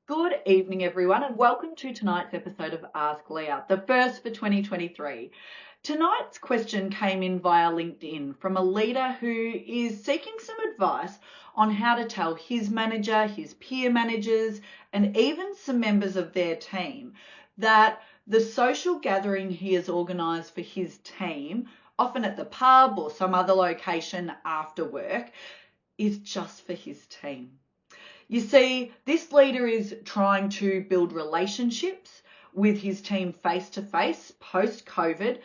Good evening, everyone, and welcome to tonight's episode of Ask Leah, the first for 2023. Tonight's question came in via LinkedIn from a leader who is seeking some advice on how to tell his manager, his peer managers, and even some members of their team that the social gathering he has organised for his team, often at the pub or some other location after work, is just for his team. You see, this leader is trying to build relationships with his team face-to-face post-COVID,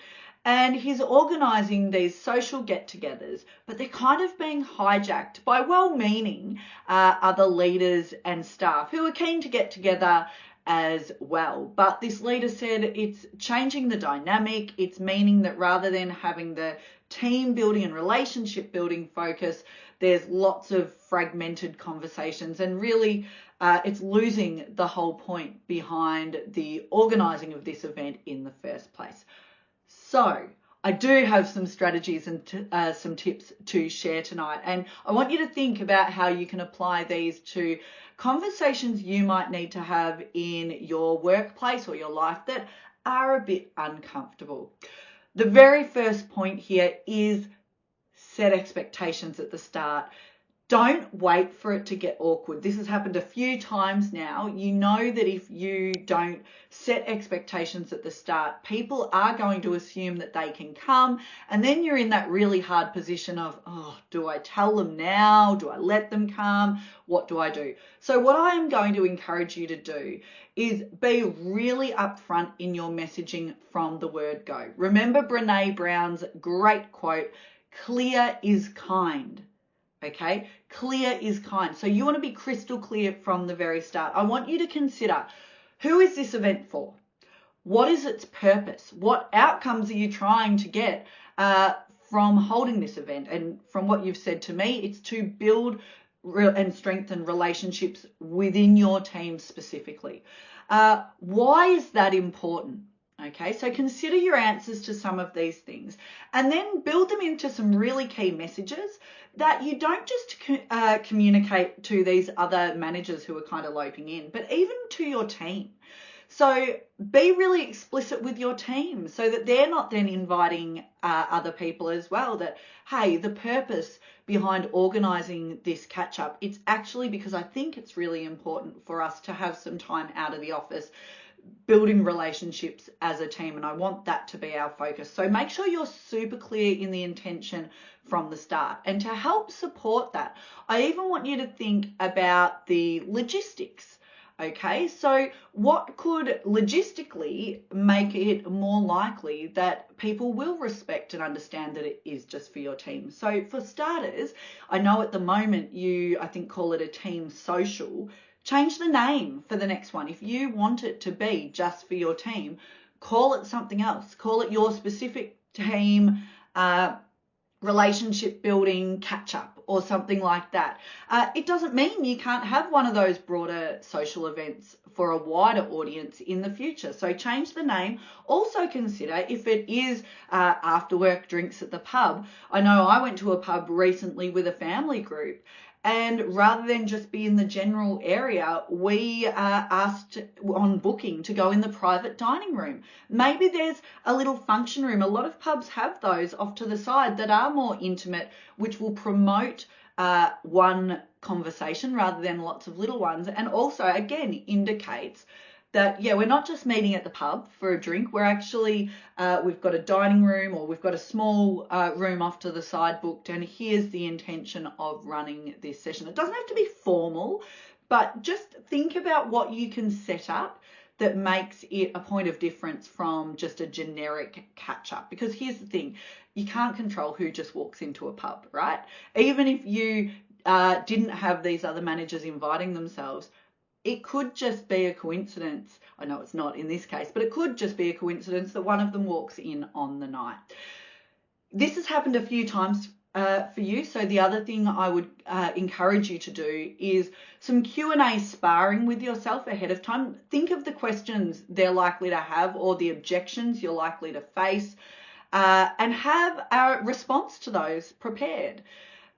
and he's organising these social get-togethers, but they're kind of being hijacked by well-meaning other leaders and staff who are keen to get together as well. But this leader said it's changing the dynamic. It's meaning that rather than having the team building and relationship building focus, there's lots of fragmented conversations, and really it's losing the whole point behind the organising of this event in the first place. So I do have some strategies and some tips to share tonight, and I want you to think about how you can apply these to conversations you might need to have in your workplace or your life that are a bit uncomfortable. The very first point here is set expectations at the start. Don't wait for it to get awkward. This has happened a few times now. You know that if you don't set expectations at the start, people are going to assume that they can come, and then you're in that really hard position of, oh, do I tell them now? Do I let them come? What do I do? So what I am going to encourage you to do is be really upfront in your messaging from the word go. Remember Brené Brown's great quote, clear is kind. Okay, clear is kind. So you want to be crystal clear from the very start. I want you to consider, who is this event for? What is its purpose? What outcomes are you trying to get from holding this event? And from what you've said to me, it's to build and strengthen relationships within your team specifically. Why is that important? Okay, so consider your answers to some of these things and then build them into some really key messages that you don't just communicate to these other managers who are kind of loping in, but even to your team. So be really explicit with your team so that they're not then inviting other people as well, that, hey, the purpose behind organising this catch-up, it's actually because I think it's really important for us to have some time out of the office building relationships as a team, and I want that to be our focus. So make sure you're super clear in the intention from the start. And to help support that, I even want you to think about the logistics. Okay, so what could logistically make it more likely that people will respect and understand that it is just for your team? So for starters, I know at the moment I think call it a team social. Change the name for the next one. If you want it to be just for your team, call it something else. Call it your specific team relationship building catch up or something like that. It doesn't mean you can't have one of those broader social events for a wider audience in the future. So change the name. Also consider if it is after work drinks at the pub. I know I went to a pub recently with a family group, and rather than just be in the general area, we asked on booking to go in the private dining room. Maybe there's a little function room. A lot of pubs have those off to the side that are more intimate, which will promote one conversation rather than lots of little ones. And also, again, indicates that, yeah, we're not just meeting at the pub for a drink. We're actually, we've got a dining room or we've got a small room off to the side booked, and here's the intention of running this session. It doesn't have to be formal, but just think about what you can set up that makes it a point of difference from just a generic catch-up. Because here's the thing, you can't control who just walks into a pub, right? Even if you didn't have these other managers inviting themselves, it could just be a coincidence. I know it's not in this case, but it could just be a coincidence that one of them walks in on the night. This has happened a few times for you. So the other thing I would encourage you to do is some Q&A sparring with yourself ahead of time. Think of the questions they're likely to have or the objections you're likely to face, and have a response to those prepared.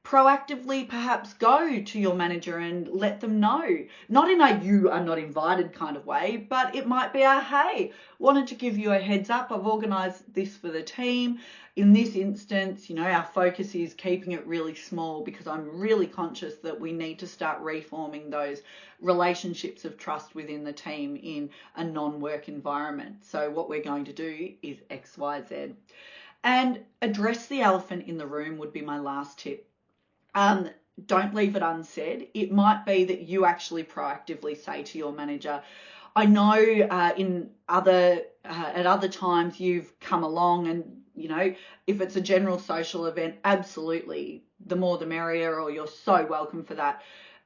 proactively perhaps go to your manager and let them know, not in a you are not invited kind of way, but it might be a, hey, wanted to give you a heads up, I've organised this for the team. In this instance, our focus is keeping it really small because I'm really conscious that we need to start reforming those relationships of trust within the team in a non-work environment. So what we're going to do is X, Y, Z. And address the elephant in the room would be my last tip. Don't leave it unsaid. It might be that you actually proactively say to your manager, I know at other times you've come along and, if it's a general social event, absolutely, the more the merrier, or you're so welcome for that.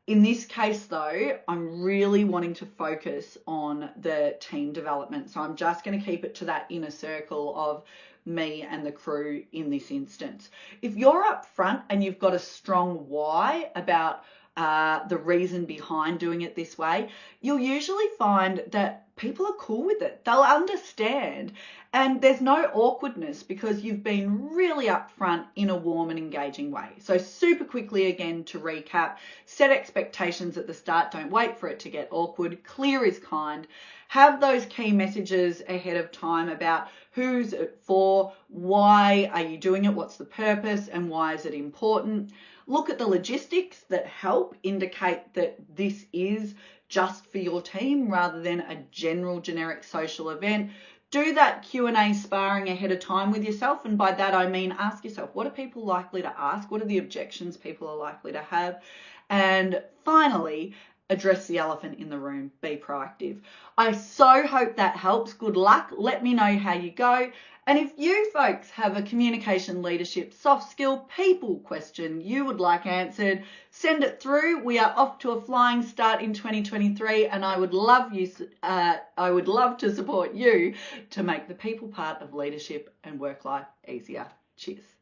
In this case, though, I'm really wanting to focus on the team development. So I'm just going to keep it to that inner circle of me and the crew in this instance. If you're up front and you've got a strong why about the reason behind doing it this way, you'll usually find that people are cool with it. They'll understand, and there's no awkwardness because you've been really upfront in a warm and engaging way. So super quickly again to recap, set expectations at the start. Don't wait for it to get awkward. Clear is kind. Have those key messages ahead of time about who's it for, why are you doing it, what's the purpose, and why is it important. Look at the logistics that help indicate that this is just for your team rather than a general generic social event. Do that Q&A sparring ahead of time with yourself. And by that, I mean, ask yourself, what are people likely to ask? What are the objections people are likely to have? And finally, address the elephant in the room. Be proactive. I so hope that helps. Good luck. Let me know how you go. And if you folks have a communication, leadership, soft skill, people question you would like answered, send it through. We are off to a flying start in 2023, and I would love to support you to make the people part of leadership and work life easier. Cheers.